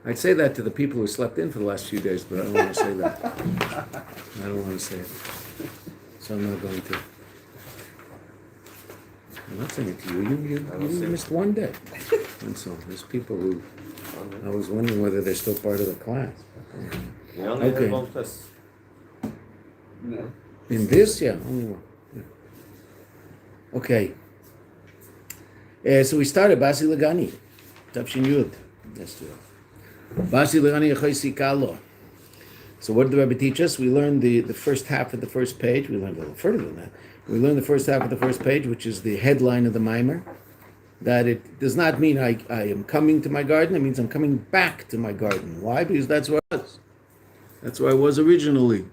I'd say that to the people who slept in for the last few days, but I don't want to say that. I don't want to say it. So I'm not going to. I'm not saying it to you. You missed one day. And so there's people who, I was wondering whether they're still part of the class. Okay. In this, yeah, only one. Yeah. Okay. So we started Bosi legani, Tafshin Yud, yesterday. Bosi legani achoisi kalo. So what did the Rebbe teach us? We learned the first half of the first page. We learned a little further than that. We learned the first half of the first page, which is the headline of the Maimer. That it does not mean I am coming to my garden. It means I'm coming back to my garden. Why? Because that's where I was. That's where I was originally.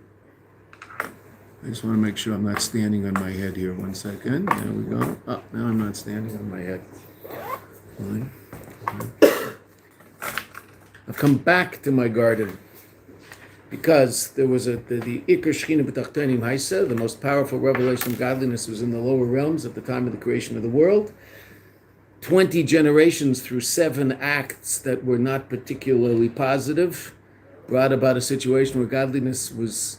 I just want to make sure I'm not standing on my head here. 1 second. There we go. Oh, now I'm not standing on my head. Fine. I've come back to my garden because there was the Iker Shechina B'Tachtenim Haisa, the most powerful revelation of godliness was in the lower realms at the time of the creation of the world. 20 generations through 7 acts that were not particularly positive brought about a situation where godliness was,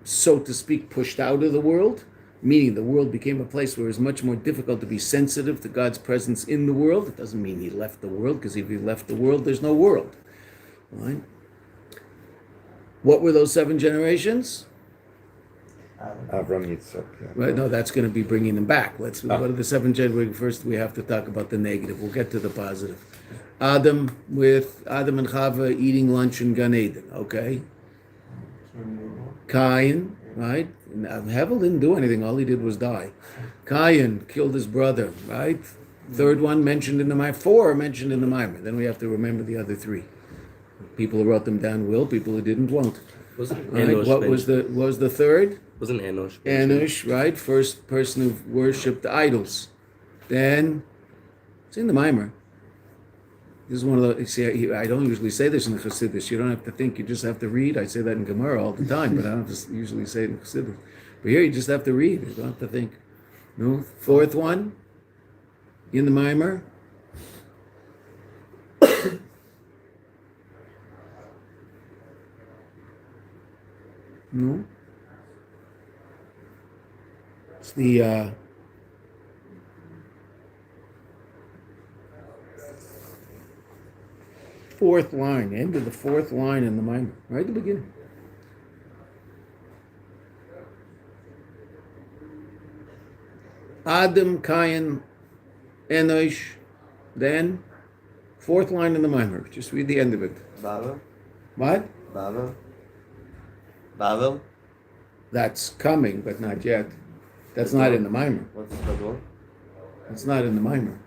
so to speak, pushed out of the world, meaning the world became a place where it was much more difficult to be sensitive to God's presence in the world. It doesn't mean he left the world, because if he left the world, there's no world. Right? What were those 7 generations? Avram Yitzchak. Yeah. Right? No, that's going to be bringing them back. What are the 7 generations? First, we have to talk about the negative. We'll get to the positive. Adam and Chava eating lunch in Gan Eden. Okay. Cain, right? Hevel didn't do anything. All he did was die. Cain killed his brother, right? Third one mentioned in the Maimer. 4 mentioned in the Maimer. Then we have to remember the other 3. People who wrote them down will. People who didn't won't. Right? What was the third? Wasn't Enosh? Enosh, right? First person who worshipped idols. Then it's in the Maimer. This is one of the. See, I don't usually say this in the Chassidus. You don't have to think. You just have to read. I say that in Gemara all the time, but I don't usually say it in Chassidus. But here you just have to read. You don't have to think. No. 4th one in the Maimer. No. It's the fourth line, end of the 4th line in the Maimer, right at the beginning. Adam, Cain, Enosh, then 4th line in the Maimer. Just read the end of it. Babel? What? Babel? That's coming, but not yet. That's not in the Maimer. What's the door? It's not in the Maimer.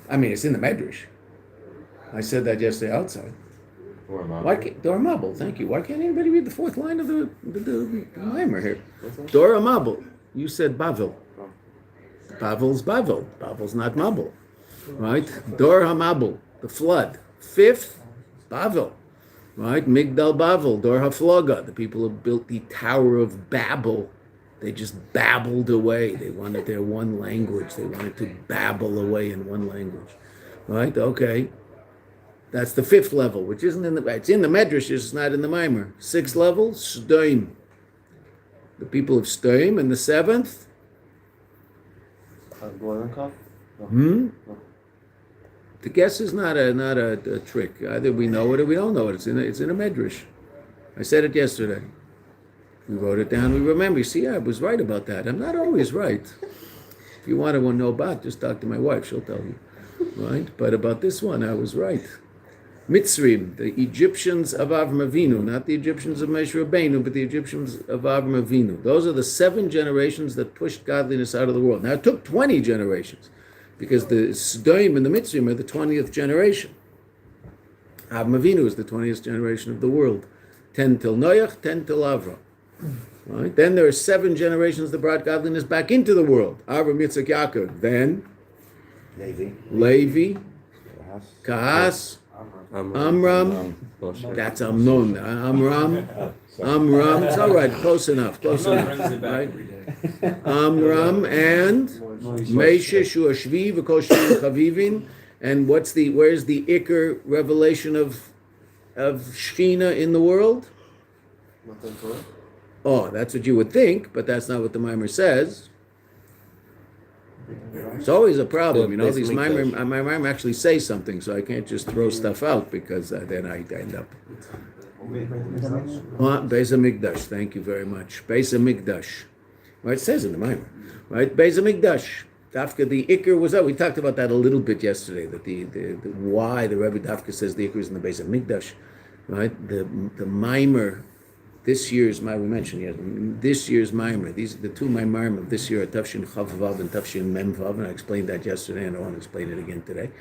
I mean, it's in the Medrash. I said that yesterday outside. Why can't Dora Mabel? Thank you. Why can't anybody read the 4th line of the Maimer here? Dora Mabel. You said Bavel. Bavel's Bavel. Bavel's not Mabel, right? Dora Mabel, the flood. 5th, Bavel. Right? Migdal Bavel, Dor HaFloga, the people who built the Tower of Babel, they just babbled away. They wanted their one language. They wanted to babble away in one language. Right? Okay. That's the 5th level, which isn't in the, it's in the Medrash, it's not in the Maimer. 6th level, Sdoim. The people of Sdoim. And the 7th? The guess is not a trick. Either we know it or we don't know it. It's in a Medrash. I said it yesterday. We wrote it down. We remember. You see, I was right about that. I'm not always right. If you want to know about, just talk to my wife. She'll tell you. Right? But about this one, I was right. Mitzrim, the Egyptians of Avram Avinu, not the Egyptians of Moshe Rabbeinu, but the Egyptians of Avram Avinu. Those are the 7 generations that pushed godliness out of the world. Now, it took 20 generations, because the Sdoim and the Mitzrim are the 20th generation. Avram Avinu is the 20th generation of the world. 10 till Noach, 10 till Avram. Right? Then there are 7 generations that brought godliness back into the world. Avram, Yitzchak, Yaakov. Then Levi, Kahas, Amram. That's Amnon. Amram. It's all right. Close enough. Right? Amram and Moshe, Shua Shvi, V'kol Shvi Chavivin. And where's the Iker revelation of of Shechina in the world? Oh, that's what you would think, but that's not what the Mimer says. It's always a problem, you know. These Mimer actually say something, so I can't just throw stuff out because then I end up. Beis HaMikdash, thank you very much. Beis HaMikdash. Right, it says in the Mimer. Right, Beis HaMikdash. Dafka, the Iker was up. We talked about that a little bit yesterday. That the why the Rebbe Dafka says the Iker is in the Beis HaMikdash. Right, the Mimer. This year's Mimer, we mentioned, this year's Mimer, these are the two Mimer of this year are Tafshin Chav Vav and Tafshin Mem Vav, and I explained that yesterday, and I want to explain it again today.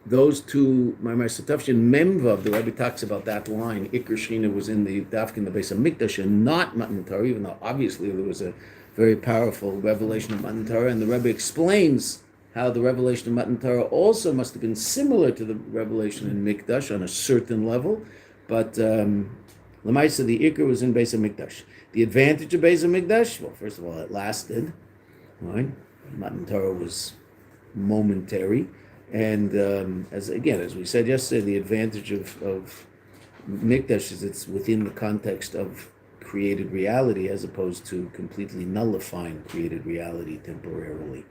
Those two Mimer, so Tafshin Mem Vav, the Rebbe talks about that line, Iker Shechina was in the Dafka in the Beis HaMikdash and not Matan Torah, even though obviously there was a very powerful revelation of Matan Torah, and the Rebbe explains how the revelation of Matan Torah also must have been similar to the revelation in Mikdash on a certain level, but Lamaisa, the Iker was in Beis HaMikdash. The advantage of Beis HaMikdash, well, first of all, it lasted. Right? Matan Torah was momentary. And as we said yesterday, the advantage of Mikdash is it's within the context of created reality as opposed to completely nullifying created reality temporarily.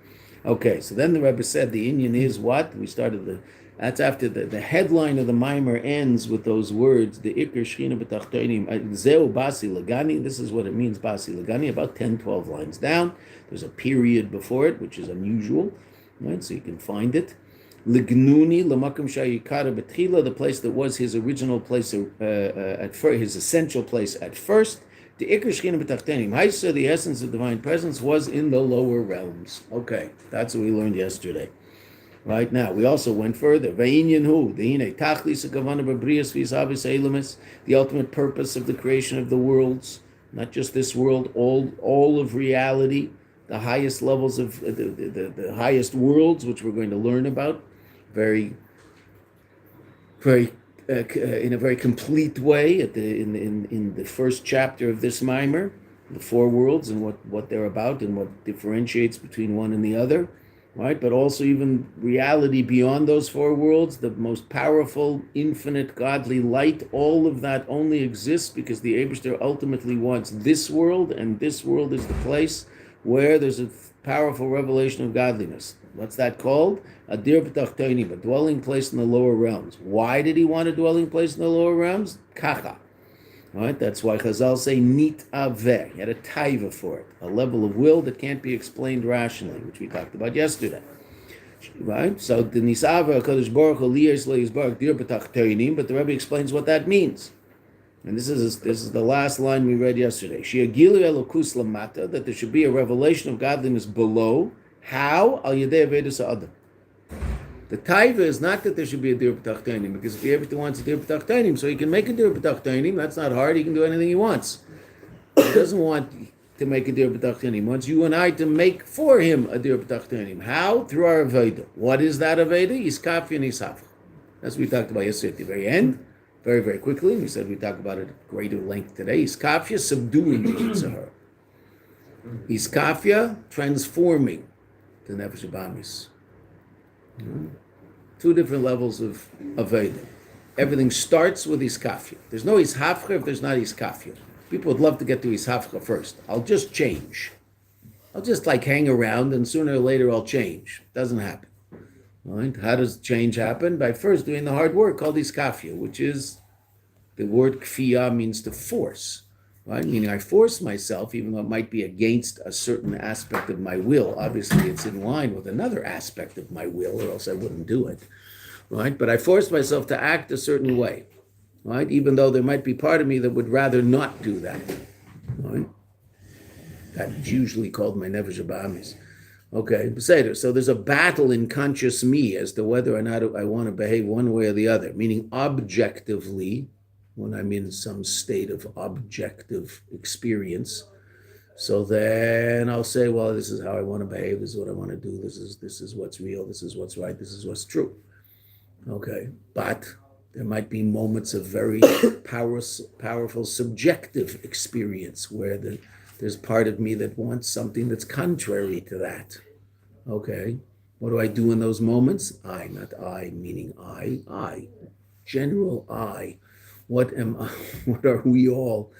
Okay, so then the Rebbe said the Inyan is what? We started that's after the headline of the Mimer ends with those words, the Iker Shechina B'Tachtonim, Zeu Basi Legani, this is what it means, Basi Legani, about 10, 12 lines down. There's a period before it, which is unusual, right? So you can find it. Lignuni, Lamakum Shayikara B'Tchila, the place that was his original place at first, his essential place at first. The Iker Shechina B'Tachtonim, Haisa, the essence of divine presence, was in the lower realms. Okay, that's what we learned yesterday. Right now, we also went further. The ultimate purpose of the creation of the worlds, not just this world, all of reality, the highest levels of the highest worlds, which we're going to learn about, very in a very complete way in the first chapter of this Mimer, the four worlds and what they're about and what differentiates between one and the other. Right, but also even reality beyond those four worlds, the most powerful, infinite, godly light, all of that only exists because the Eibishter ultimately wants this world, and this world is the place where there's a powerful revelation of godliness. What's that called? A dir b'tachtonim, a dwelling place in the lower realms. Why did he want a dwelling place in the lower realms? Kacha. Right, that's why Chazal say nit aveh. He had a taiva for it, a level of will that can't be explained rationally, which we talked about yesterday. Right, so the nisava Kadosh Baruch Hu liyos le'yizbarach dir b'tachtonim, but the Rebbe explains what that means, and this is the last line we read yesterday. She'agilu elokus lamata, that there should be a revelation of godliness below. How? Al yedei avedus ha'adam. The taiva is not that there should be a dir b'tachtonim, because if he ever wants a dir b'tachtonim, so he can make a dir b'tachtonim, that's not hard, he can do anything he wants. He doesn't want to make a dir b'tachtonim, he wants you and I to make for him a dir b'tachtonim. How? Through our aveda. What is that aveda? Yiskafya and yisafcha. That's what we talked about yesterday at the very end, very, very quickly. We said we talk about it at greater length today. Yiskafya, subduing the Yitzhahara. Yiskafya, transforming the Nefesh Abamis. Two different levels of Aveda. Everything starts with Iskafya. There's no Ishafcha if there's not Iskafya. People would love to get to Ishafcha first. I'll just change. I'll just hang around and sooner or later I'll change. Doesn't happen. Right? How does change happen? By first doing the hard work called Iskafya, which is, the word kfiyah means to force. Right? Meaning I force myself, even though it might be against a certain aspect of my will. Obviously, it's in line with another aspect of my will, or else I wouldn't do it. Right? But I force myself to act a certain way. Right? Even though there might be part of me that would rather not do that. Right? That's usually called my nefesh habahamis. Okay, so there's a battle in conscious me as to whether or not I want to behave one way or the other. Meaning objectively, when I'm in some state of objective experience. So then I'll say, well, this is how I want to behave, this is what I want to do, this is what's real, this is what's right, this is what's true. Okay, but there might be moments of very powerful subjective experience where there's part of me that wants something that's contrary to that. Okay, what do I do in those moments? Not I, meaning I. general I. What am I? What are we all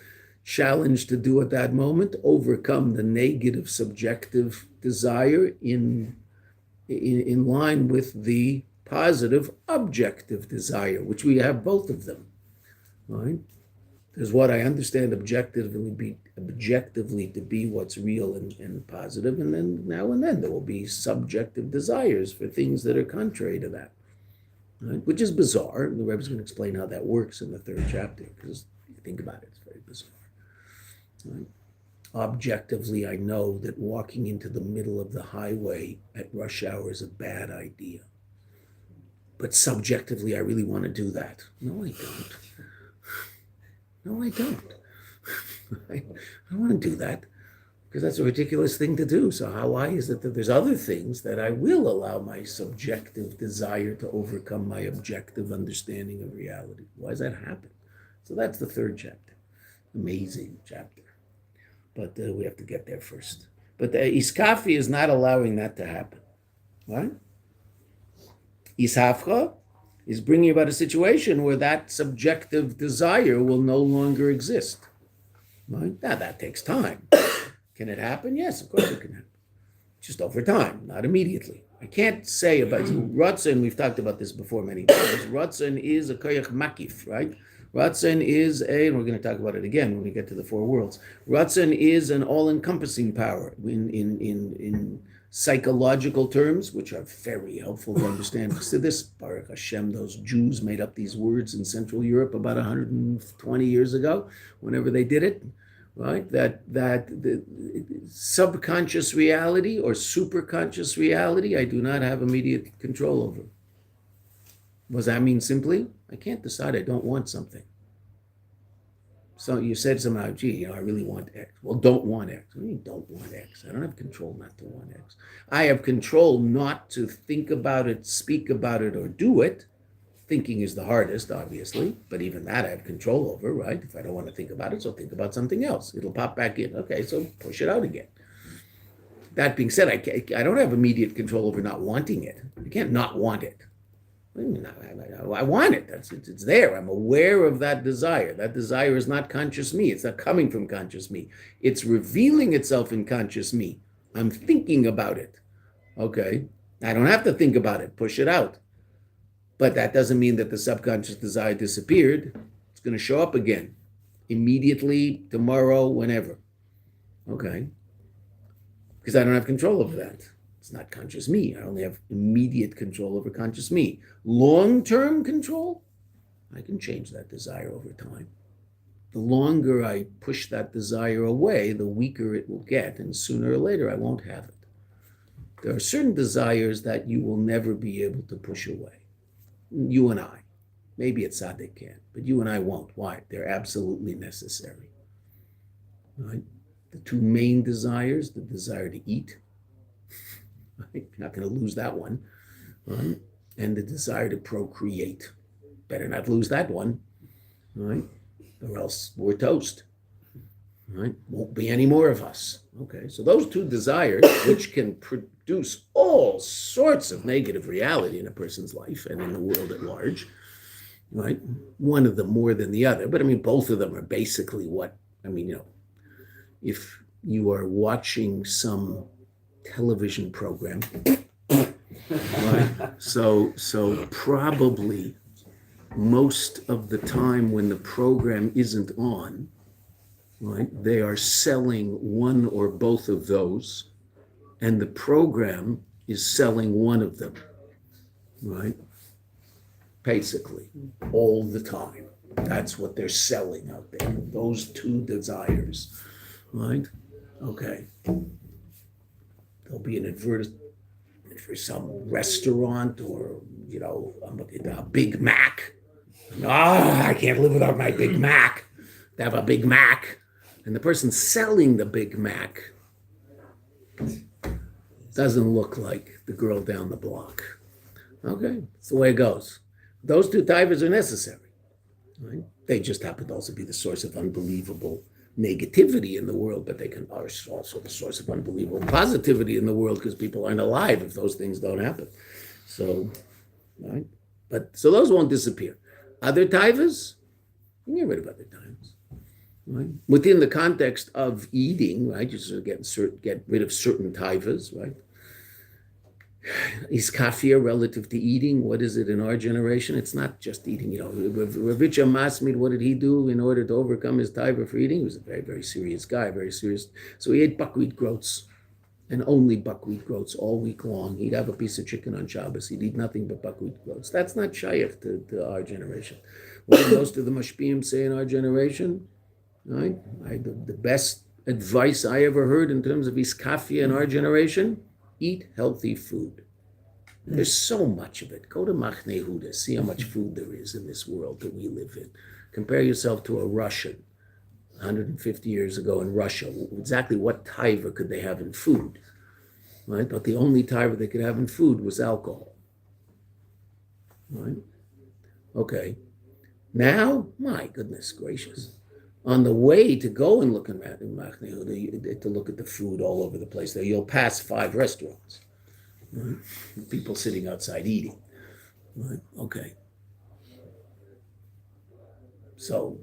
challenged to do at that moment? Overcome the negative subjective desire in line with the positive objective desire, which we have both of them. Right? There's what I understand objectively to be what's real and positive, and then now and then there will be subjective desires for things that are contrary to that, right? Which is bizarre. The Rebbe is going to explain how that works in the third chapter, because if you think about it, it's very bizarre. Right? Objectively, I know that walking into the middle of the highway at rush hour is a bad idea. But subjectively, I really want to do that. No, I don't. No, I don't. I don't want to do that because that's a ridiculous thing to do. So why is it that there's other things that I will allow my subjective desire to overcome my objective understanding of reality? Why does that happen? So that's the third chapter. Amazing chapter. But we have to get there first. But the Iskafi is not allowing that to happen. Right? Ishafcha is bringing about a situation where that subjective desire will no longer exist. Right? Now, that takes time. Can it happen? Yes, of course it can happen. Just over time, not immediately. I can't say about Ratzon, we've talked about this before many times. Ratzon is a koyach makif, right? Ratzon is and we're going to talk about it again when we get to the four worlds. Ratzon is an all-encompassing power in psychological terms, which are very helpful to understand. So this, Baruch Hashem, those Jews made up these words in Central Europe about 120 years ago, whenever they did it, right? That the subconscious reality or superconscious reality, I do not have immediate control over. What does that mean simply? I can't decide I don't want something. So you said somehow, gee, I really want X. Well, don't want X. What do you mean don't want X? I don't have control not to want X. I have control not to think about it, speak about it, or do it. Thinking is the hardest, obviously, but even that I have control over, right? If I don't want to think about it, so think about something else. It'll pop back in. Okay, so push it out again. That being said, I don't have immediate control over not wanting it. I can't not want it. I want it. It's there. I'm aware of that desire. That desire is not conscious me. It's not coming from conscious me. It's revealing itself in conscious me. I'm thinking about it. Okay? I don't have to think about it. Push it out. But that doesn't mean that the subconscious desire disappeared. It's going to show up again. Immediately, tomorrow, whenever. Okay? Because I don't have control over that. It's not conscious me. I only have immediate control over conscious me. Long-term control, I can change that desire over time. The longer I push that desire away, the weaker it will get, and sooner or later I won't have it. There are certain desires that you will never be able to push away. You and I. Maybe a tzaddik can, but you and I won't. Why? They're absolutely necessary. Right? The two main desires, the desire to eat, right? You're not going to lose that one. Right? And the desire to procreate. Better not lose that one. Right? Or else we're toast. Right? Won't be any more of us. Okay, so those two desires, which can produce all sorts of negative reality in a person's life and in the world at large, right? One of them more than the other. But I mean, both of them are basically if you are watching some television program, right? So probably most of the time when the program isn't on, right, they are selling one or both of those, and the program is selling one of them, right? Basically, all the time. That's what they're selling out there, those two desires, right? Okay. There'll be an advertisement for some restaurant or, a Big Mac. I can't live without my Big Mac. They have a Big Mac. And the person selling the Big Mac doesn't look like the girl down the block. Okay, that's the way it goes. Those two types are necessary. Right? They just happen to also be the source of unbelievable negativity in the world, but they are also the source of unbelievable positivity in the world because people aren't alive if those things don't happen. So, right? So those won't disappear. Other taivas, you can get rid of other taivas. Right? Within the context of eating, right? You sort of get rid of certain taivas, right? Is kafir relative to eating? What is it in our generation? It's not just eating. Ravitcha Masmid, what did he do in order to overcome his taiva for eating? He was a very, very serious guy, very serious. So he ate buckwheat groats and only buckwheat groats all week long. He'd have a piece of chicken on Shabbos. He'd eat nothing but buckwheat groats. That's not shaykh to our generation. What do most of the mashpiyim say in our generation? Right? The best advice I ever heard in terms of iskafia in our generation, eat healthy food. There's so much of it. Go to Machne Yehuda, see how much food there is in this world that we live in. Compare yourself to a Russian 150 years ago in Russia. Exactly what taiva could they have in food? Right? But the only taiva they could have in food was alcohol. Right? Okay. Now, my goodness gracious. On the way to go and look around in Machne Yehuda, to look at the food all over the place there, you'll pass 5 restaurants. Right? People sitting outside eating. Right? Okay. So,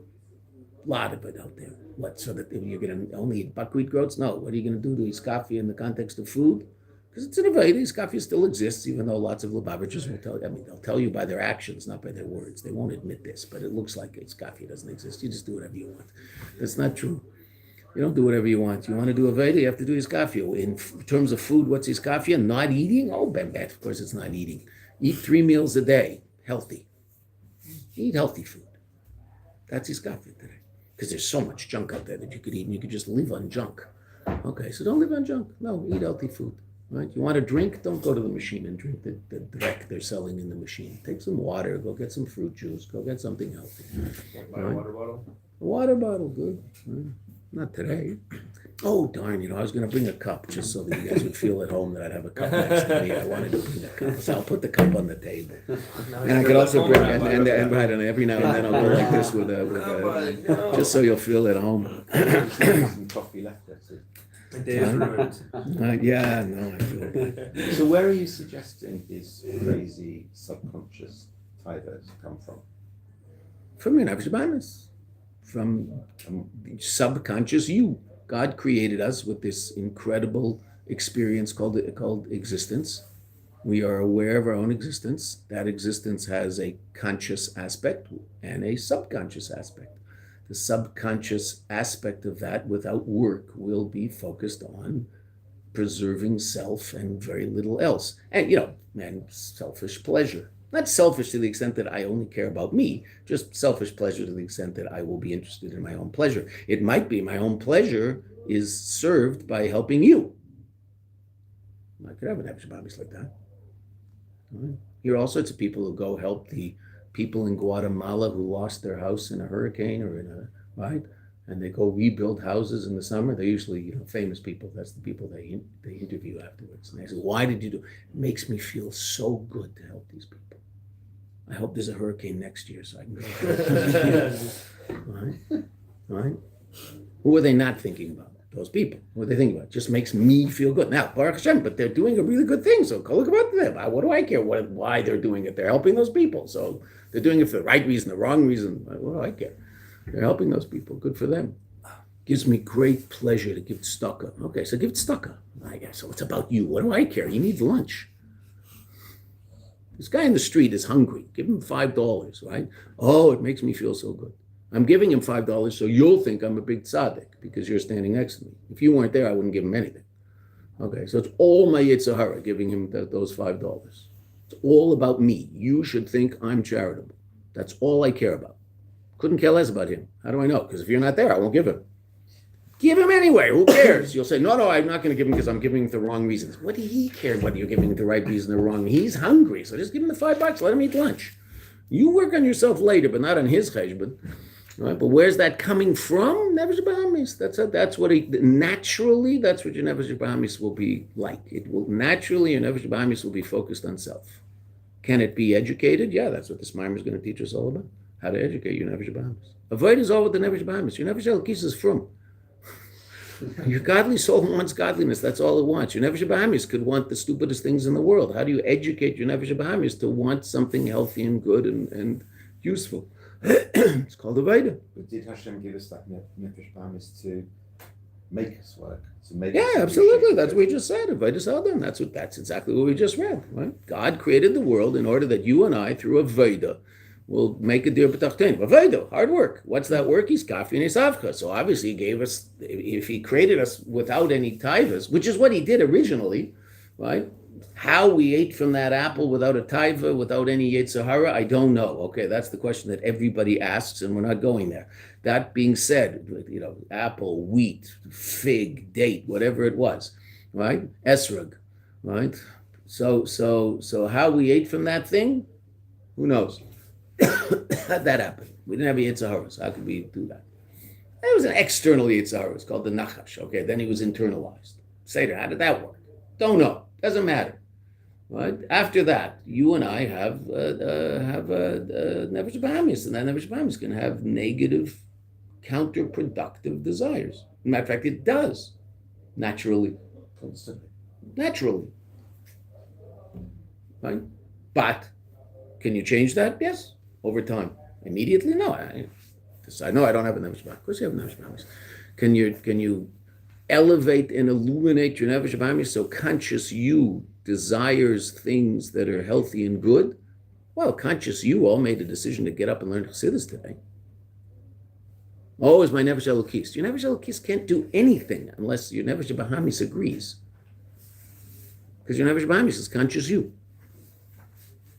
a lot of it out there. What, so that you're going to only eat buckwheat groats? No. What are you going to do to iskafia in the context of food? Because it's an Aveda. Iskafia still exists, even though lots of Lubavitchers will tell you. I mean, they'll tell you by their actions, not by their words. They won't admit this, but it looks like iskafia doesn't exist. You just do whatever you want. That's not true. You don't do whatever you want. You want to do Aveda, you have to do iskafia. In terms of food, what's iskafia? Not eating? Oh, bad. Of course it's not eating. Eat 3 meals a day. Healthy. Eat healthy food. That's iskafia today. Because there's so much junk out there that you could eat, and you could just live on junk. Okay, so don't live on junk. No, eat healthy food. Right? You want to drink? Don't go to the machine and drink the dreck they're selling in the machine. Take some water. Go get some fruit juice. Go get something healthy. Buy a water bottle? A water bottle, good. Right? Not today. Oh, darn, I was going to bring a cup just so that you guys would feel at home that I'd have a cup next to me. I wanted to bring a cup, so I'll put the cup on the table. And I could also bring, and every now and then I'll go like this with a just so you'll feel at home. Some coffee left, that's it. Yeah, no, I feel good. So where are you suggesting these crazy subconscious tithers come from? From your nefesh b'amis, from subconscious you. God created us with this incredible experience called existence. We are aware of our own existence. That existence has a conscious aspect and a subconscious aspect. The subconscious aspect of that, without work, will be focused on preserving self and very little else. And selfish pleasure. Not selfish to the extent that I only care about me, just selfish pleasure to the extent that I will be interested in my own pleasure. It might be my own pleasure is served by helping you. I could have an nefesh like that. Right. Here are all sorts of people who go help the people in Guatemala who lost their house in a hurricane or right? And they go rebuild houses in the summer. They're usually famous people. That's the people they interview afterwards. And they say, why did you do it? It makes me feel so good to help these people. I hope there's a hurricane next year so I can go help them. Right? Who are they not thinking about? Those people. What are they thinking about? It just makes me feel good. Now, Baruch Hashem, but they're doing a really good thing. So go look about them. What do I care why they're doing it? They're helping those people. So they're doing it for the right reason, the wrong reason. What do I care? They're helping those people. Good for them. Gives me great pleasure to give tzedakah. Okay, so give tzedakah. I guess. So it's about you. What do I care? You need lunch. This guy in the street is hungry. Give him $5, right? Oh, it makes me feel so good. I'm giving him $5 so you'll think I'm a big tzaddik because you're standing next to me. If you weren't there, I wouldn't give him anything. Okay, so it's all my Yetzer Hara giving him those $5. It's all about me. You should think I'm charitable. That's all I care about. Couldn't care less about him. How do I know? Because if you're not there, I won't give him. Give him anyway. Who cares? You'll say, no, I'm not going to give him because I'm giving him the wrong reasons. What do he care whether you're giving him the right reason or wrong? He's hungry, so just give him the $5. Let him eat lunch. You work on yourself later, but not on his cheshbon. Right? But where's that coming from? Nefesh b'amis. That's what naturally. That's what your nefesh b'amis will be like. It will naturally. Your nefesh b'amis will be focused on self. Can it be educated? Yeah, that's what this mimer is going to teach us all about. How to educate your nefesh b'amis. Avoid is all with the nefesh b'amis. Your nefesh elokis is from. Your godly soul wants godliness. That's all it wants. Your nefesh b'amis could want the stupidest things in the world. How do you educate your nefesh b'amis to want something healthy and good and useful. It's called a Veda. But did Hashem give us that nefesh bahamis to make us work? To make Yeah, us absolutely. appreciate That's it? what we just said. Veda Adam. That's exactly what we just read. Right? God created the world in order that you and I, through a Veda, will make a dir b'tachtein. A Veda, hard work. What's that work? He's kafi nisavcha. So obviously he gave us, if he created us without any taivas, which is what he did originally, right? How we ate from that apple without a taiva, without any yetzer hara, I don't know. Okay, that's the question that everybody asks, and we're not going there. That being said, apple, wheat, fig, date, whatever it was, right? Esrog, right? So how we ate from that thing, who knows? How'd that happen? We didn't have a yetzer hara, so how could we do that? It was an external yetzer hara. It's called the nachash. Okay, then he was internalized. Seder, how did that work? Don't know. Doesn't matter. Right? After that, you and I have nefesh bahamis, and that nefesh bahamis can have negative, counterproductive desires. Matter of fact, it does naturally, Constantly. naturally. Right? But can you change that? Yes, over time. Immediately, no. I decide, no, I don't have a nefesh bahamis. Of course, you have a nefesh bahamis. Can you elevate and illuminate your nefesh bahamis so conscious you desires things that are healthy and good? Well, conscious you all made a decision to get up and learn Chassidus today. Oh, is my nefesh elokis? Your nefesh elokis can't do anything unless your nefesh bahamis agrees, because your nefesh bahamis is conscious you.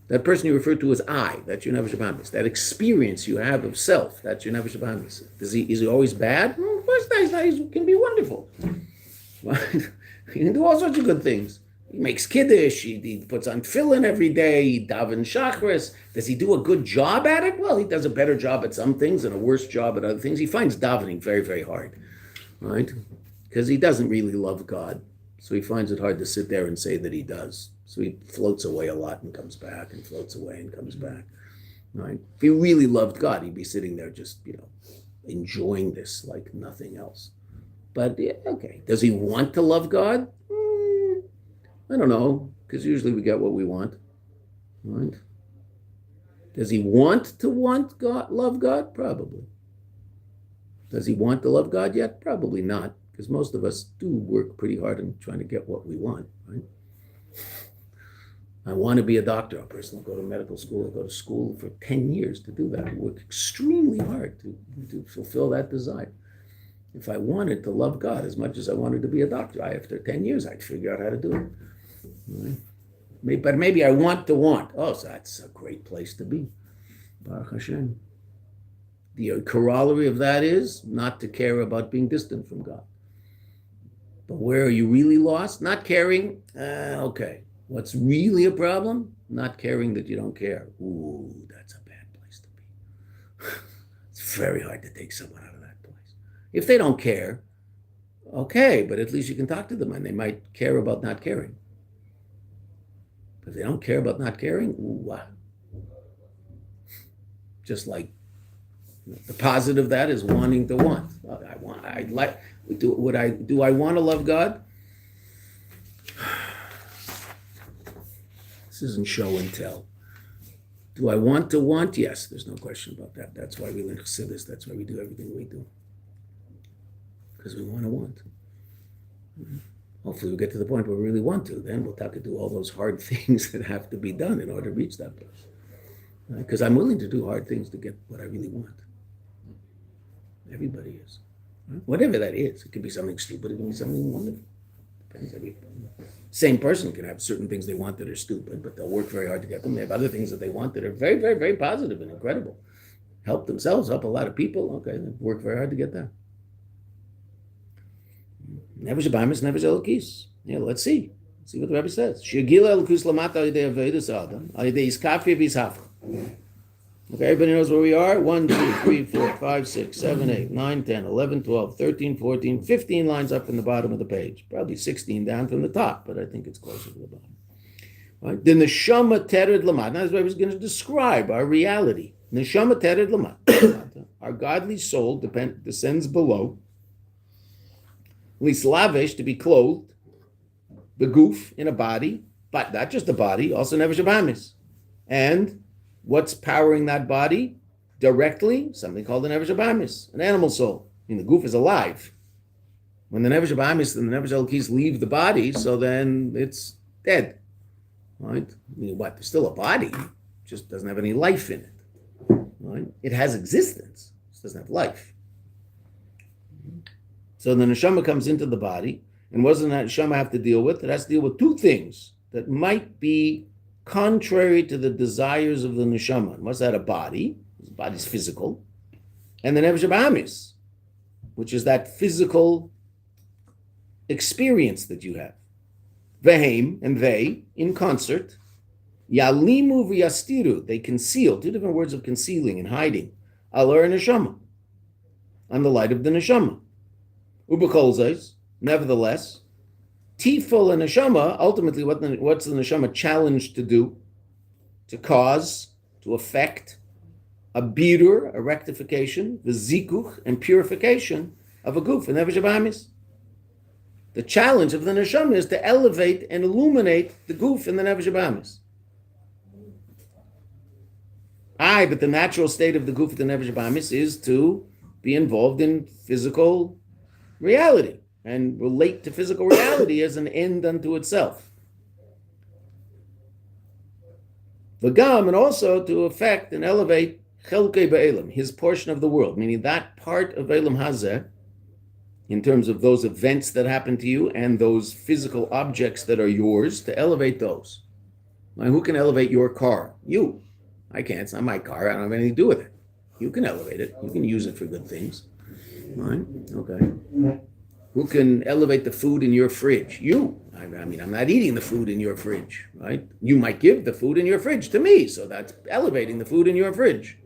That person you refer to as I, that's your nefesh bahamis. That experience you have of self, that's your nefesh bahamis. Is he always bad? Of course not. He can be wonderful. He can do all sorts of good things. He makes kiddush, he puts on tefillin every day, he davens shachris. Does he do a good job at it? Well, he does a better job at some things and a worse job at other things. He finds davening very, very hard, right? Because he doesn't really love God. So he finds it hard to sit there and say that he does. So he floats away a lot and comes back and floats away and comes back, right? If he really loved God, he'd be sitting there just, enjoying this like nothing else. But yeah, okay, does he want to love God? I don't know, because usually we get what we want, right? Does he want God, love God? Probably. Does he want to love God yet? Probably not, because most of us do work pretty hard in trying to get what we want, right? I want to be a doctor. A person will go to medical school, go to school for 10 years to do that. Work extremely hard to fulfill that desire. If I wanted to love God as much as I wanted to be a doctor, after 10 years, I'd figure out how to do it. Right? But maybe I want. Oh, so that's a great place to be. Baruch Hashem. The corollary of that is not to care about being distant from God. But where are you really lost? Not caring? Okay. What's really a problem? Not caring that you don't care. Ooh, that's a bad place to be. It's very hard to take someone out of that place. If they don't care, okay, but at least you can talk to them and they might care about not caring. But if they don't care about not caring, ooh, just like the positive of that is wanting to want. Do I want to love God? This isn't show and tell. Do I want to want? Yes, there's no question about that. That's why we learn Chassidus. That's why we do everything we do. Because we want to want. Hopefully we'll get to the point where we really want to. Then we'll have to do all those hard things that have to be done in order to reach that place. Because I'm willing to do hard things to get what I really want. Everybody is. Whatever that is. It could be something stupid. It can be something wonderful. Same person can have certain things they want that are stupid, but they'll work very hard to get them. They have other things that they want that are very, very, very positive and incredible. Help themselves, help a lot of people. Okay, they work very hard to get that. Never shabamis, never shalokis. Yeah, let's see. Let's see what the Rebbe says. Shegila elokus lamata alidei avedus adam alidei iskafri v'ishafra. Okay, everybody knows where we are. 1, 2, 3, 4, 5, 6, 7, 8, 9, 10, 11, 12, 13, 14, 15 lines up from the bottom of the page. Probably 16 down from the top, but I think it's closer to the bottom. Right? The neshama tered lamad. Now, that's what I was going to describe our reality. Neshama tered lamad. Our godly soul descends below. Lislavish, to be clothed. Beguf, in a body. But not just a body, also nefesh bahamis. And What's powering that body directly? Something called the Nefesh Abamis, an animal soul. I mean, the goof is alive. When the Nefesh Abamis and the Nefesh Elokis leave the body, so then it's dead. Right? I mean, what? There's still a body, just doesn't have any life in it. Right? It has existence, it doesn't have life. So the neshama comes into the body, and what does the neshama have to deal with? It has to deal with two things that might be contrary to the desires of the neshama. What's that? A body. The body's physical. And the Nefesh Abamis, which is that physical experience that you have. Vehem, and they, in concert, yalimu v'yastiru, they conceal, two different words of concealing and hiding, alor neshama, on the light of the neshama. Ubekol nevertheless, tifol and neshama, ultimately what's the neshama challenged to do? To cause, to affect a birur, a rectification, the zikuch, and purification of a guf, and Nefesh Abamis. The challenge of the neshama is to elevate and illuminate the guf and the Nefesh Abamis. But the natural state of the guf and the Nefesh Abamis is to be involved in physical reality and relate to physical reality as an end unto itself. V'gam, and also to affect and elevate chelkei ba'elam, his portion of the world, meaning that part of Elam Hazeh, in terms of those events that happen to you and those physical objects that are yours, to elevate those. Now, who can elevate your car? You. I can't. It's not my car. I don't have anything to do with it. You can elevate it. You can use it for good things. Right? Okay. Who can elevate the food in your fridge? You. I mean, I'm not eating the food in your fridge, right? You might give the food in your fridge to me, so that's elevating the food in your fridge.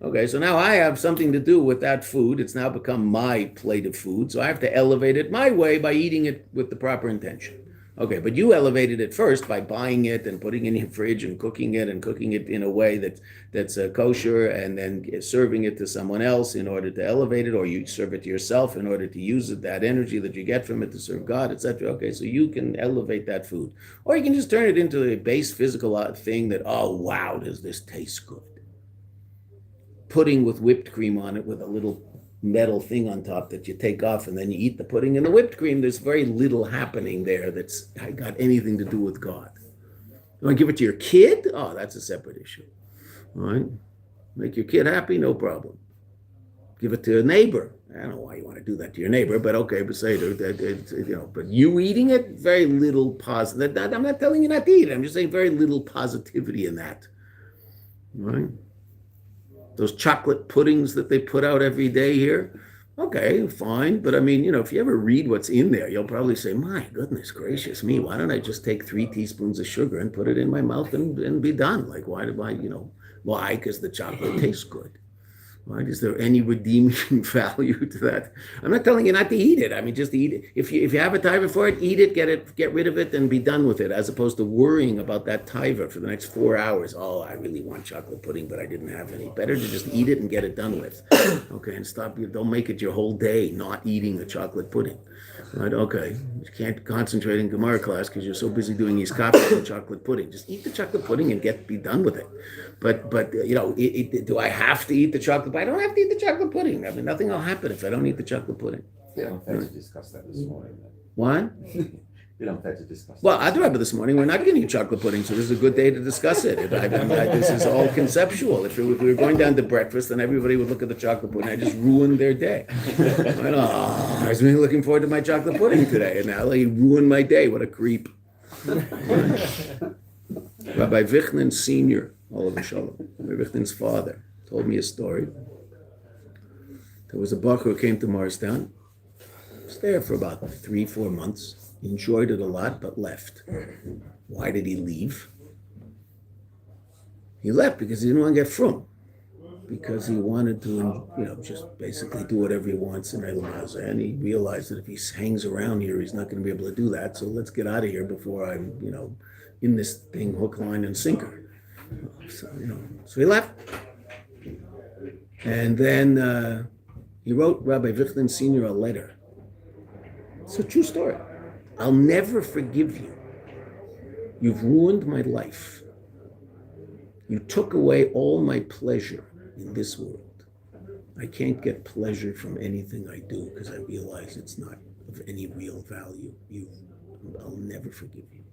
Okay, so now I have something to do with that food. It's now become my plate of food, so I have to elevate it my way by eating it with the proper intention. Okay, but you elevated it first by buying it and putting it in your fridge and cooking it in a way that's kosher, and then serving it to someone else in order to elevate it, or you serve it to yourself in order to use it, that energy that you get from it to serve God, etc. Okay, so you can elevate that food. Or you can just turn it into a base physical thing that, oh wow, does this taste good? Pudding with whipped cream on it with a little metal thing on top that you take off, and then you eat the pudding and the whipped cream. There's very little happening there that's got anything to do with God. You want to give it to your kid? Oh, that's a separate issue. All right? Make your kid happy? No problem. Give it to a neighbor. I don't know why you want to do that to your neighbor, but okay, but say that, but you eating it, very little positive. I'm not telling you not to eat it. I'm just saying very little positivity in that. All right? Those chocolate puddings that they put out every day here, okay, fine. But I mean, if you ever read what's in there, you'll probably say, my goodness gracious me, why don't I just take 3 teaspoons of sugar and put it in my mouth and be done? Like, why? Why? Because the chocolate tastes good. Right? Is there any redeeming value to that? I'm not telling you not to eat it. I mean, just eat it. If you have a taiva for it, eat it, get rid of it, and be done with it, as opposed to worrying about that taiva for the next 4 hours. Oh, I really want chocolate pudding, but I didn't have any. Better to just eat it and get it done with. Okay, and stop. Don't make it your whole day not eating the chocolate pudding. Right? Okay, you can't concentrate in Gemara class because you're so busy doing these copies of chocolate pudding. Just eat the chocolate pudding and be done with it. But do I have to eat the chocolate? I don't have to eat the chocolate pudding. I mean, nothing will happen if I don't eat the chocolate pudding. We don't have to discuss that this morning. Then. What? We don't have to discuss. Well, I remember this morning we're not going to eat chocolate pudding, so this is a good day to discuss it. This is all conceptual. If we were going down to breakfast, then everybody would look at the chocolate pudding. I just ruined their day. I was really looking forward to my chocolate pudding today, and now he ruined my day. What a creep. Rabbi Vichnan Sr., Olav Shalom, Rabbi Vichnan's father, told me a story. There was a bacher who came to Morristown. Was there for about 3-4 months. Enjoyed it a lot, but left. Why did he leave? He left because he didn't want to get frum. Because he wanted to, just basically do whatever he wants in Elam Hazeh. And he realized that if he hangs around here, he's not going to be able to do that. So let's get out of here before I'm, in this thing, hook, line, and sinker. So he left. And then he wrote Rabbi Vichlan Sr. a letter. It's a true story. I'll never forgive you. You've ruined my life. You took away all my pleasure in this world. I can't get pleasure from anything I do because I realize it's not of any real value. I'll never forgive you.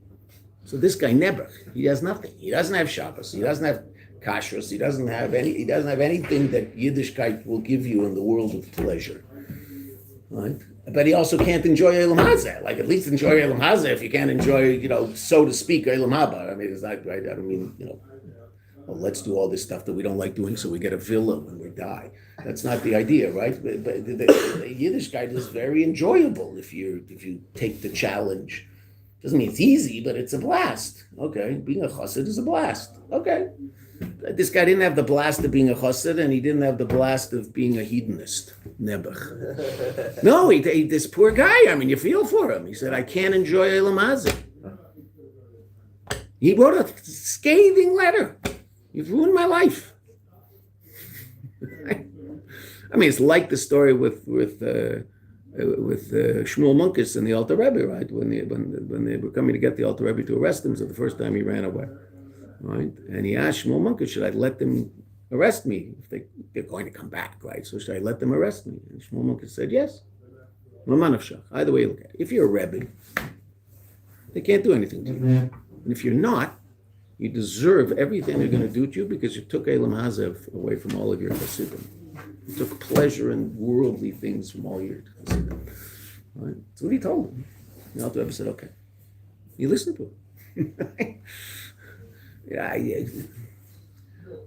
So this guy never. He has nothing. He doesn't have Shabbos. He doesn't have kashrus. He doesn't have anything that Yiddishkeit will give you in the world of pleasure. Right? But he also can't enjoy Elam Hazeh. Like, at least enjoy Elam Hazeh if you can't enjoy, so to speak, Elam Haba. I mean, it's not right. I don't mean, well, let's do all this stuff that we don't like doing so we get a villa when we die. That's not the idea, right? But the Yiddishkeit is very enjoyable if you take the challenge. Doesn't mean it's easy, but it's a blast. Okay, being a chassid is a blast. Okay. This guy didn't have the blast of being a chassid, and he didn't have the blast of being a hedonist. Nebuch. No, this poor guy, I mean, you feel for him. He said, I can't enjoy Elam Hazeh. He wrote a scathing letter. You've ruined my life. I mean, it's like the story with Shmuel Munkis and the Alter Rebbe, right? When they were coming to get the Alter Rebbe to arrest him, so the first time he ran away, right? And he asked Shmuel Munkis, should I let them arrest me if they're going to come back, right? So should I let them arrest me? And Shmuel Munkis said, yes. Either way you look at it. If you're a Rebbe, they can't do anything to you. And if you're not, you deserve everything they're going to do to you because you took Elam Hazeh away from all of your Hasidim. You took pleasure in worldly things from all your Hasidim. Right? That's what he told him. The Alter Rebbe said, okay. He listened to him.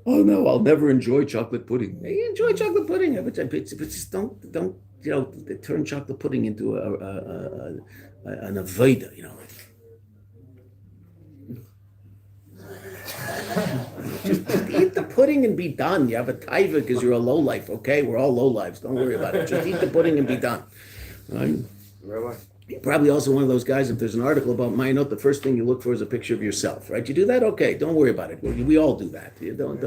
Oh no, I'll never enjoy chocolate pudding. You enjoy chocolate pudding, but just don't turn chocolate pudding into an avodah, Just eat the pudding and be done. You have a taiva because you're a lowlife, okay? We're all lowlifes. Don't worry about it. Just eat the pudding and be done. Right? You're probably also one of those guys, if there's an article about Mayanot, the first thing you look for is a picture of yourself, right? You do that? Okay, don't worry about it. We all do that. You don't.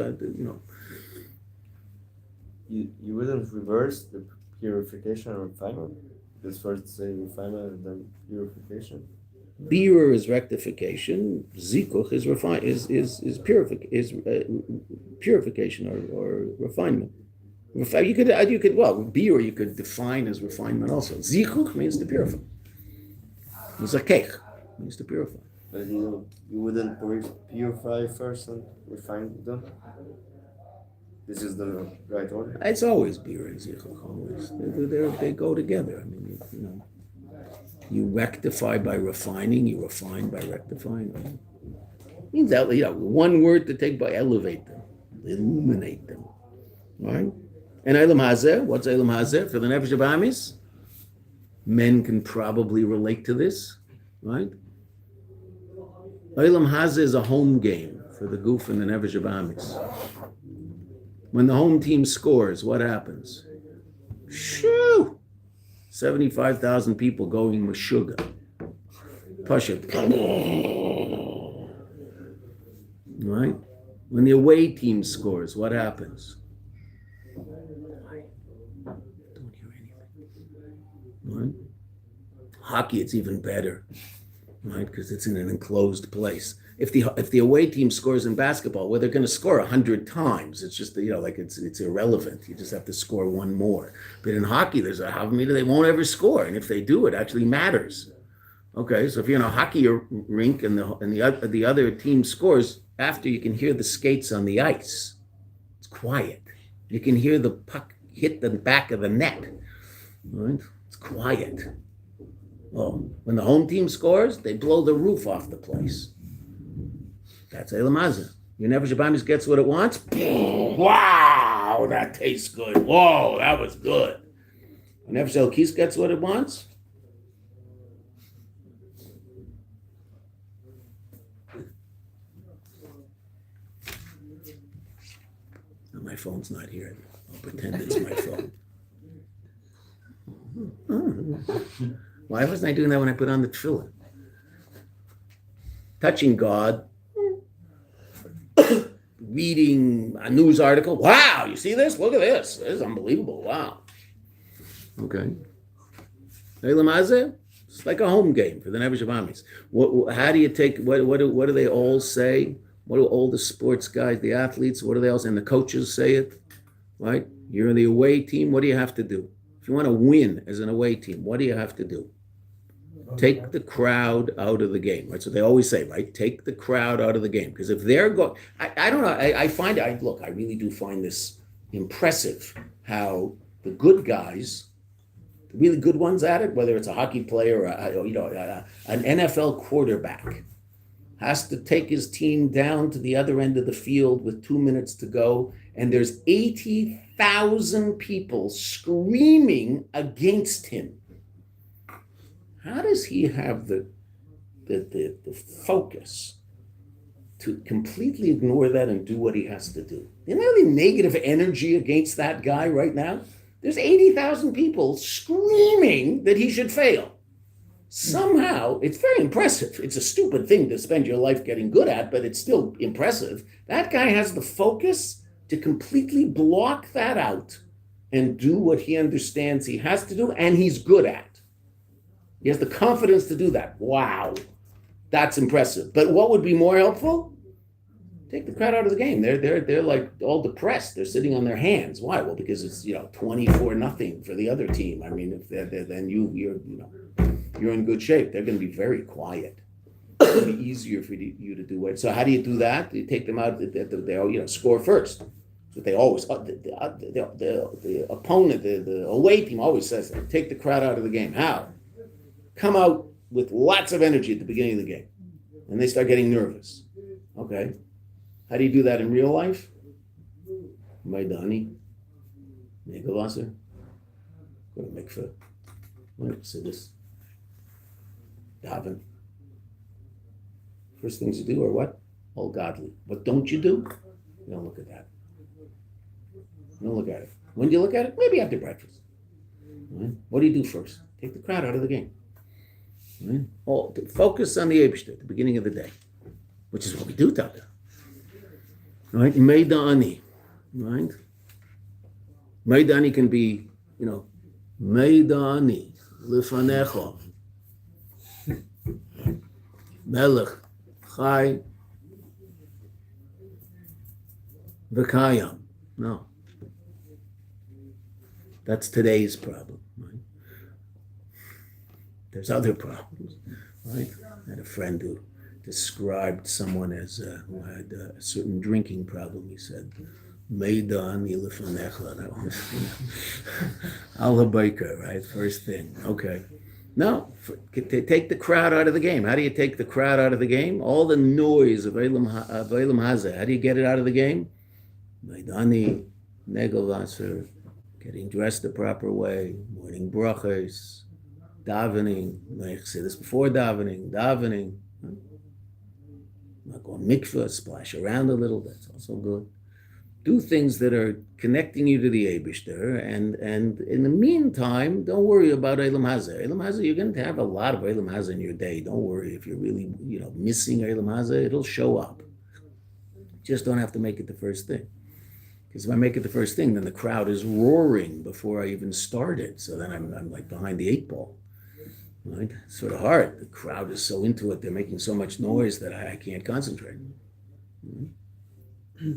You wouldn't reverse the purification or refinement? Just first say refinement and then purification? Biur is rectification. Zikuch is purification or refinement. You could biur you could define as refinement also. Zikuch means to purify. Zakech means to purify. But you wouldn't purify first and refine them? This is the right order? It's always biur and zikuch. Always, they go together. I mean, you rectify by refining. You refine by rectifying. It means that one word to take by elevate them, illuminate them, right? And Elam Hazeh, what's Elam Hazeh for the Nefesh Abamis? Men can probably relate to this, right? Elam Hazeh is a home game for the Guf and the Nefesh Abamis. When the home team scores, what happens? Shoo! 75,000 people going with sugar. Pashat. Right? When the away team scores, what happens? Don't hear anything. Right? Hockey, it's even better, right? Because it's in an enclosed place. If the away team scores in basketball, well, they're going to score 100 times. It's just it's irrelevant. You just have to score one more. But in hockey, there's a meter they won't ever score, and if they do, it actually matters. Okay, so if you're in a hockey rink and the other team scores, after you can hear the skates on the ice. It's quiet. You can hear the puck hit the back of the net. Right? It's quiet. Well, when the home team scores, they blow the roof off the place. That's Elam Hazeh. Your Nefesh Abamis gets what it wants. Wow, that tastes good. Whoa, that was good. Your Nefesh Elkis gets what it wants. My phone's not here. I'll pretend it's my phone. Why wasn't I doing that when I put on the tefillin? Touching God, reading a news article. Wow, you see this? Look at this. This is unbelievable. Wow. Okay. Elam Hazeh, it's like a home game for the Nefesh Abamis. How do you take? What do they all say? What do all the sports guys, the athletes, what do they all say? And the coaches say it, right? You're in the away team. What do you have to do? If you want to win as an away team, what do you have to do? Take the crowd out of the game, right? So they always say, right? Take the crowd out of the game. Because if they're going, I don't know, I find, I really do find this impressive how the good guys, the really good ones at it, whether it's a hockey player or an NFL quarterback, has to take his team down to the other end of the field with 2 minutes to go, and there's 80,000 people screaming against him. How does he have the focus to completely ignore that and do what he has to do? You know the negative energy against that guy right now? There's 80,000 people screaming that he should fail. Somehow, it's very impressive. It's a stupid thing to spend your life getting good at, but it's still impressive. That guy has the focus to completely block that out and do what he understands he has to do and he's good at. He has the confidence to do that. Wow, that's impressive. But what would be more helpful? Take the crowd out of the game. They're like all depressed. They're sitting on their hands. Why? Well, because it's 24-0 for the other team. I mean, if they're then you're in good shape. They're going to be very quiet. It'll be easier for you to do it. So how do you do that? You take them out. They score first. So they always the opponent, the away team always says that. Take the crowd out of the game. How? Come out with lots of energy at the beginning of the game. And they start getting nervous. Okay. How do you do that in real life? Maydani. Megavasser. Go to mikveh. Siddur. Daven. First things you do are what? All godly. What don't you do? You don't look at that. You don't look at it. When do you look at it? Maybe after breakfast. Right? What do you do first? Take the crowd out of the game. Right? Focus on the Eibishter at the beginning of the day, which is what we do, Tata. Right? Meidani. Right? Meidani can be, Meidani. Lifanecha. Melech. Chai. V'kayam. No. That's today's problem, right? There's other problems, right? I had a friend who described someone as who had a certain drinking problem. He said, "Meidan ilifanecha." That was al habayka, right? First thing. Okay. No, take the crowd out of the game. How do you take the crowd out of the game? All the noise of Eilam Hazeh. How do you get it out of the game? Meidani, Negelvasser, getting dressed the proper way, morning brachos, davening, like say this before davening, not going mikveh, splash around a little, that's also good. Do things that are connecting you to the Eibishter, and in the meantime, don't worry about Eilam Hazeh. Eilam Hazeh, you're going to have a lot of Eilam Hazeh in your day. Don't worry if you're really, missing Eilam Hazeh, it'll show up. Just don't have to make it the first thing. Because if I make it the first thing, then the crowd is roaring before I even started. So then I'm like behind the 8 ball. Right? It's sort of hard. The crowd is so into it. They're making so much noise that I can't concentrate. Mm-hmm.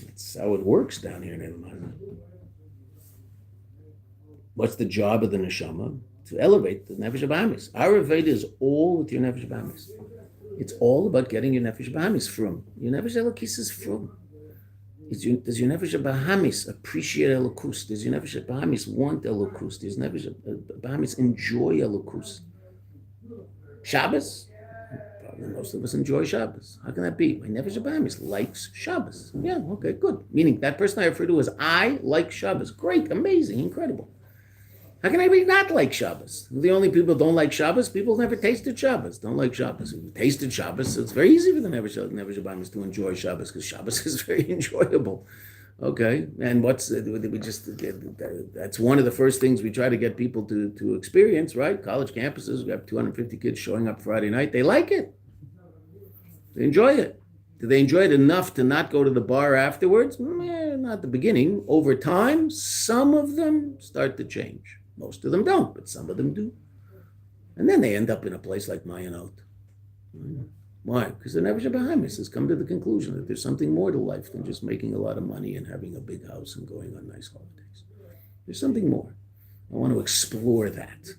That's how it works down here in Eilam. What's the job of the neshama? To elevate the nefesh habahamis. Our Veda is all with your nefesh habahamis. It's all about getting your nefesh habahamis from. Your nefesh elokis is from. Does your nefesh habahamis appreciate elokus? Does your nefesh habahamis want elokus? Does your nefesh habahamis enjoy elokus? Shabbos? Most of us enjoy Shabbos. How can that be? My nefesh habahamis likes Shabbos. Yeah, okay, good. Meaning that person I refer to as I like Shabbos. Great, amazing, incredible. How can anybody not like Shabbos? The only people who don't like Shabbos, people who never tasted Shabbos, don't like Shabbos. If you tasted Shabbos, it's very easy for the nefesh habahamis to enjoy Shabbos because Shabbos is very enjoyable. Okay, and that's one of the first things we try to get people to experience, right? College campuses, we have 250 kids showing up Friday night. They like it. They enjoy it. Do they enjoy it enough to not go to the bar afterwards? Not at the beginning. Over time, some of them start to change. Most of them don't, but some of them do. And then they end up in a place like Mayanot. Why? Because the Nefesh Bahamis has come to the conclusion that there's something more to life than just making a lot of money and having a big house and going on nice holidays. There's something more. I want to explore that.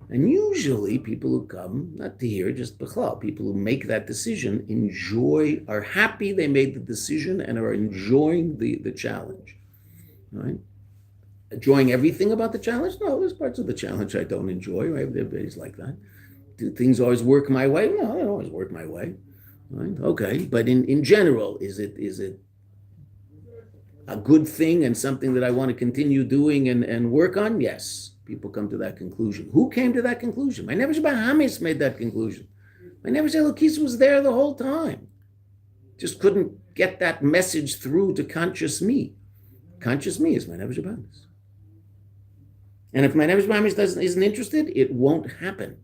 And usually people who come, not to hear, just b'chlal, people who make that decision are happy they made the decision and are enjoying the challenge. Right? Enjoying everything about the challenge? No, there's parts of the challenge I don't enjoy, right? Everybody's like that. Do things always work my way? No, they don't always work my way. Right? Okay. But in general, is it a good thing and something that I want to continue doing and work on? Yes. People come to that conclusion. Who came to that conclusion? My Nefesh Bahamis made that conclusion. My Nefesh Elokis was there the whole time. Just couldn't get that message through to conscious me. Conscious me is my Nefesh Bahamis. And if my Nefesh Bahamis isn't interested, it won't happen.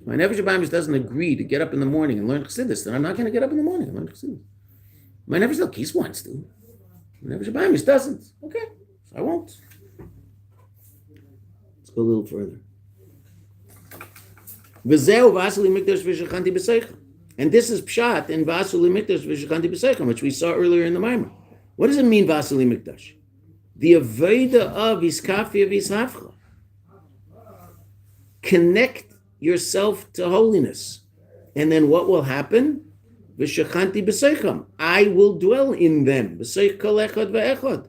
If my Nefesh Bahamis doesn't agree to get up in the morning and learn Chassidus, then I'm not going to get up in the morning and learn Chassidus. My Nefesh Elokis wants to. My Nefesh Bahamis doesn't. Okay, so I won't. Let's go a little further. And this is Pshat in Vasuli Mikdash V'Shechanti B'Seichem, which we saw earlier in the Maimon. What does it mean, Vasuli Mikdash? The Aveda of Iskafia V'Ishafcha. Connect yourself to holiness. And then what will happen? V'Shechanti B'Seichem. I will dwell in them. B'Seich kol echad ve'echad.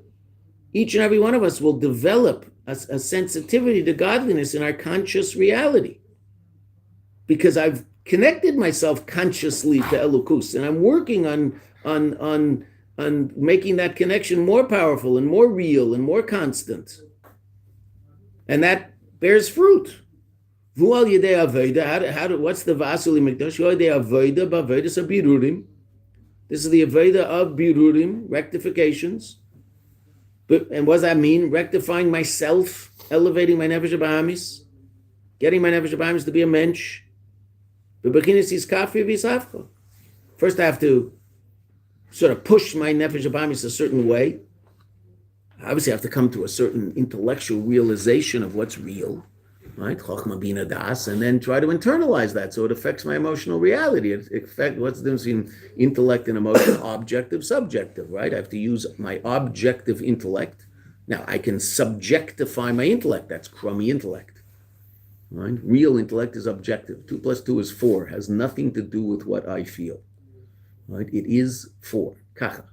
Each and every one of us will develop a sensitivity to godliness in our conscious reality. Because I've connected myself consciously to Elokus, and I'm working on making that connection more powerful and more real and more constant. And that bears fruit. What's the Vasuli Mikdash? This is the Aveda of Birurim, rectifications. And what does that mean? Rectifying myself, elevating my Nefesh Bahamis, getting my Nefesh Bahamis to be a mensch. First, I have to sort of push my Nefesh Bahamis a certain way. Obviously, I have to come to a certain intellectual realization of what's real, right? Chochma Bina Das, and then try to internalize that so it affects my emotional reality. What's the difference between intellect and emotion? Objective, subjective, right? I have to use my objective intellect. Now, I can subjectify my intellect. That's crummy intellect. Right? Real intellect is objective. 2 + 2 is 4. Has nothing to do with what I feel. Right? It is 4. Kacha.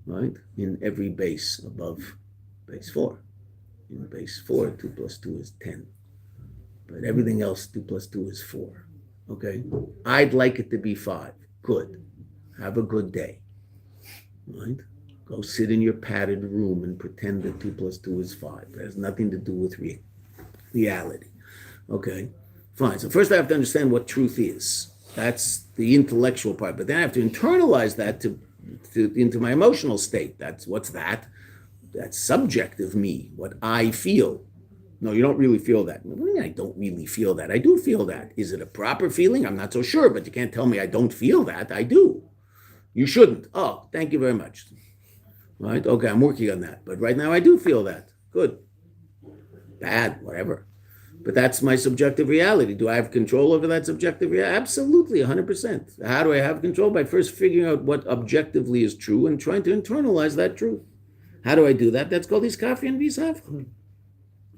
Right? In every base above base 4. In base 4, 2 + 2 is 10. But everything else, 2 + 2 is 4. Okay? I'd like it to be 5. Good. Have a good day. Right? Go sit in your padded room and pretend that 2 + 2 is 5. It has nothing to do with reality. Okay, fine. So first I have to understand what truth is. That's the intellectual part. But then I have to internalize that into my emotional state. What's that? That's subjective me, what I feel. No, you don't really feel that. What do you mean I don't really feel that? I do feel that. Is it a proper feeling? I'm not so sure, but you can't tell me I don't feel that. I do. You shouldn't. Oh, thank you very much. Right? Okay, I'm working on that. But right now I do feel that. Good. Bad, whatever. But that's my subjective reality. Do I have control over that subjective reality? Absolutely, 100%. How do I have control? By first figuring out what objectively is true and trying to internalize that truth. How do I do that? That's called iskafia and visafcha.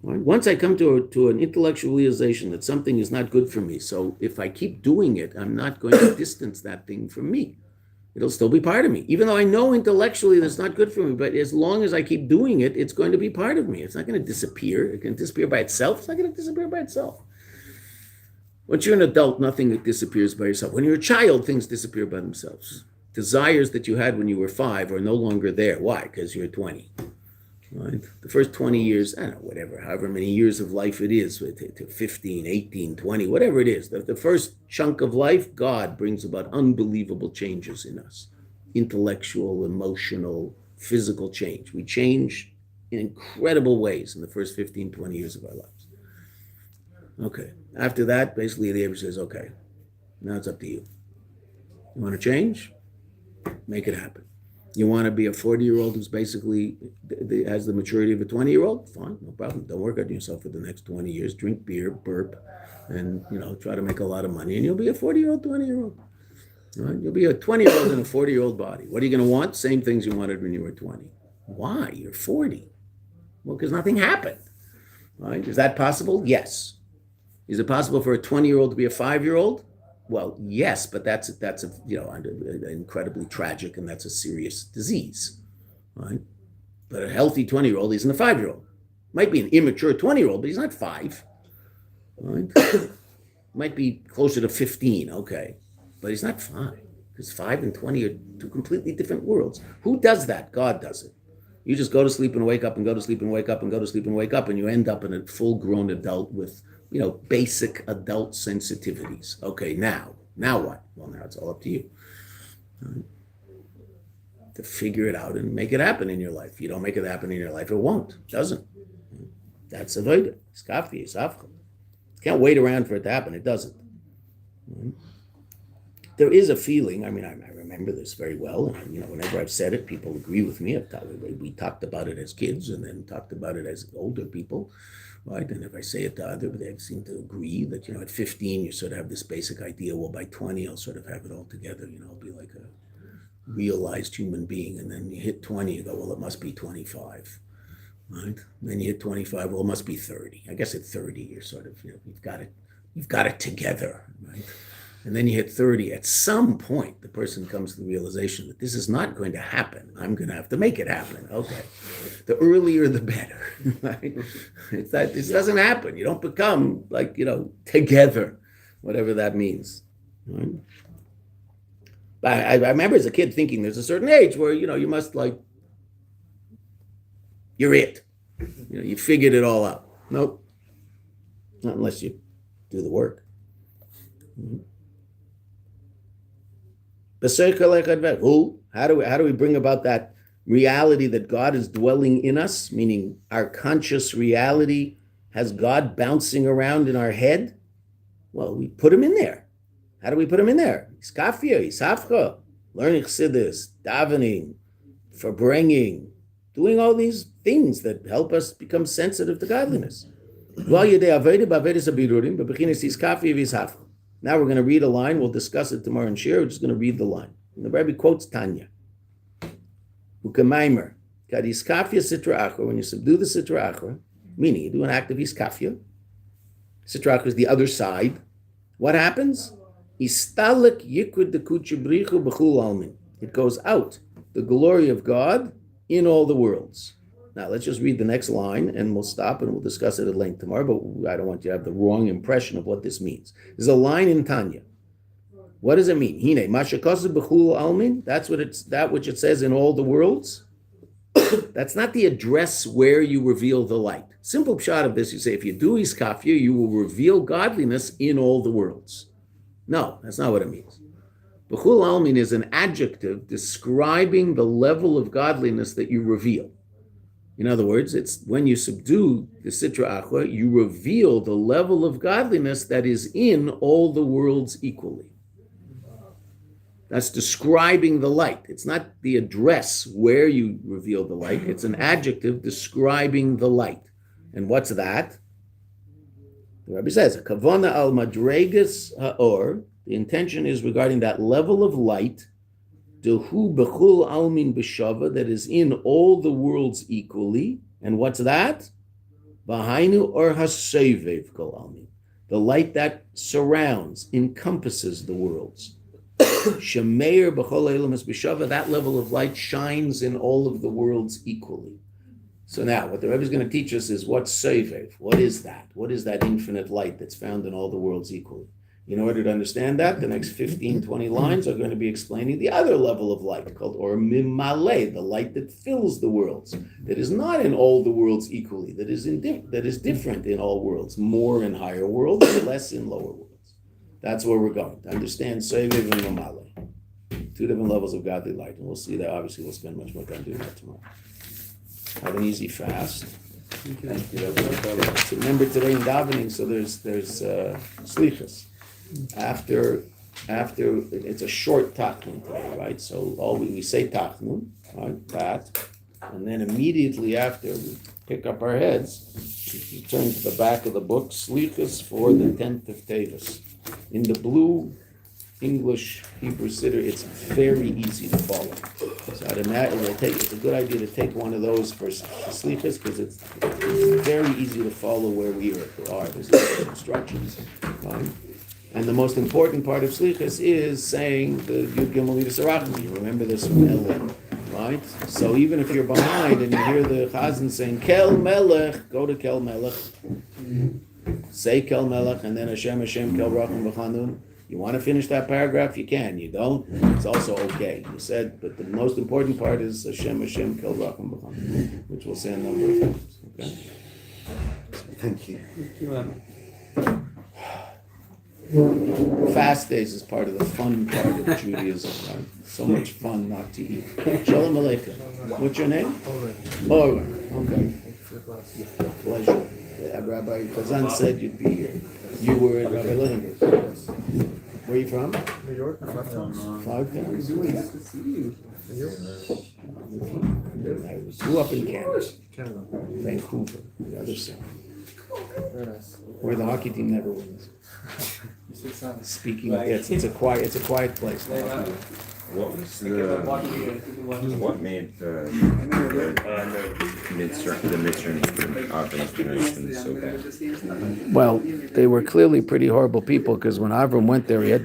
Once I come to an intellectual realization that something is not good for me, so if I keep doing it, I'm not going to distance that thing from me. It'll still be part of me. Even though I know intellectually that's not good for me, but as long as I keep doing it, it's going to be part of me. It's not going to disappear. It can disappear by itself. It's not going to disappear by itself. Once you're an adult, nothing disappears by yourself. When you're a child, things disappear by themselves. Desires that you had when you were 5 are no longer there. Why? Because you're 20. Right? The first 20 years, I don't know, whatever, however many years of life it is, to 15, 18, 20, whatever it is, the first chunk of life, God brings about unbelievable changes in us. Intellectual, emotional, physical change. We change in incredible ways in the first 15, 20 years of our lives. Okay. After that, basically the Abba says, okay, now it's up to you. You want to change? Make it happen. You want to be a 40-year-old who's basically has the maturity of a 20-year-old? Fine, no problem. Don't work on yourself for the next 20 years. Drink beer, burp, and try to make a lot of money, and you'll be a 40-year-old, 20-year-old. Right? You'll be a 20-year-old in a 40-year-old body. What are you going to want? Same things you wanted when you were 20. Why? You're 40. Well, because nothing happened. Right? Is that possible? Yes. Is it possible for a 20-year-old to be a 5-year-old? Well, yes, but that's incredibly tragic, and that's a serious disease, right? But a healthy 20-year-old isn't a 5-year-old. Might be an immature 20-year-old, but he's not 5, right? Might be closer to 15, okay, but he's not 5, because 5 and 20 are two completely different worlds. Who does that? God does it. You just go to sleep and wake up and go to sleep and wake up and go to sleep and wake up, and you end up in a full-grown adult with basic adult sensitivities. Okay, now what? Well, now it's all up to you. Right? To figure it out and make it happen in your life. If you don't make it happen in your life, it won't. It doesn't. That's avodah. It's kafi, it's afka. You can't wait around for it to happen. It doesn't. Right? There is a feeling, I remember this very well, and whenever I've said it, people agree with me. We talked about it as kids and then talked about it as older people. Right, and if I say it to others, they seem to agree that at 15 you sort of have this basic idea. Well, by 20 I'll sort of have it all together. I'll be like a realized human being. And then you hit 20, you go, well, it must be 25. Right? And then you hit 25, well, it must be 30. I guess at 30 you're sort of you've got it together, right? And then you hit 30. At some point, the person comes to the realization that this is not going to happen. I'm going to have to make it happen. Okay. The earlier, the better. Right? It's that this doesn't happen. You don't become together, whatever that means. Right? But I remember as a kid thinking there's a certain age where, you must you're it. You figured it all out. Nope. Not unless you do the work. Mm-hmm. How do we bring about that reality that God is dwelling in us, meaning our conscious reality has God bouncing around in our head? Well, we put him in there. How do we put him in there? Iskafia, Isafcha, learning chassidus, davening, verbringing, doing all these things that help us become sensitive to godliness. Now we're going to read a line. We'll discuss it tomorrow in shiur. We're just going to read the line. And the Rebbe quotes Tanya. Ukemaimer, kad iskafia sitra achra, when you subdue the sitra achra, meaning you do an act of iskafia, sitra achra is the other side, what happens? Istalik yikud dekucha brichu b'chul almin. It goes out, the glory of God in all the worlds. Now, let's just read the next line, and we'll stop, and we'll discuss it at length tomorrow, but I don't want you to have the wrong impression of what this means. There's a line in Tanya. What does it mean? Hine, mashakasu b'chul almin, that which it says in all the worlds. That's not the address where you reveal the light. Simple pshat of this, you say, if you do iskafia, you will reveal godliness in all the worlds. No, that's not what it means. B'chul almin is an adjective describing the level of godliness that you reveal. In other words, it's when you subdue the sitra achra, you reveal the level of godliness that is in all the worlds equally. That's describing the light. It's not the address where you reveal the light. It's an adjective describing the light. And what's that? The Rebbe says, kavana al madregas ha'or, the intention is regarding that level of light, Dehu bechul almin b'shava, that is in all the worlds equally. And what's that? V'hainu or hasevev kol almin, the light that surrounds, encompasses the worlds. Shemeir b'chol elamis b'shava, that level of light shines in all of the worlds equally. So now, what the Rebbe is going to teach us is what's sevev. What is that? What is that infinite light that's found in all the worlds equally? In order to understand that, the next 15, 20 lines are going to be explaining the other level of light called or mimale, the light that fills the worlds, that is not in all the worlds equally, that is different in all worlds, more in higher worlds, less in lower worlds. That's where we're going, to understand Seviv and Mimale, two different levels of godly light. And we'll see that, obviously, we'll spend much more time doing that tomorrow. Have an easy fast. Remember today in davening, so there's slichas. After after, it's a short tachnun today, right? So all we say tachnun, right, that, and then immediately after we pick up our heads, we turn to the back of the book, Slichas for the 10th of Tevis. In the blue English Hebrew Siddur, it's very easy to follow. So I'd imagine it's a good idea to take one of those for Slichas because it's very easy to follow where we are. There's instructions, right? And the most important part of Slichas is saying the Yud Gimel Midas Harachman. You remember this from Ellen, right? So even if you're behind and you hear the Chazan saying Kel Melech, go to Kel Melech. Say Kel Melech and then Hashem Hashem Kel Racham V'Chanun. You want to finish that paragraph, you can. You don't, it's also okay. You said, but the most important part is Hashem Hashem Kel Racham V'Chanun, which we'll say a number of times. Okay. Thank you. Fast days is part of the fun part of Judaism, right? So much fun not to eat. Shalom Aleichem. What's your name? Oren. Okay. Pleasure. Rabbi Kazan said you'd be here. You were at Rabbi Lindenberg. Where are you from? New York. I'm not from. Flagtown. Nice to see you. And you? I grew up in Canada. Canada. Vancouver, the other side. Very nice. Where the hockey team never wins. Speaking of it's a quiet place. What was what made the midterms for Avram's generation so bad? Well, they were clearly pretty horrible people because when Avram went there, he had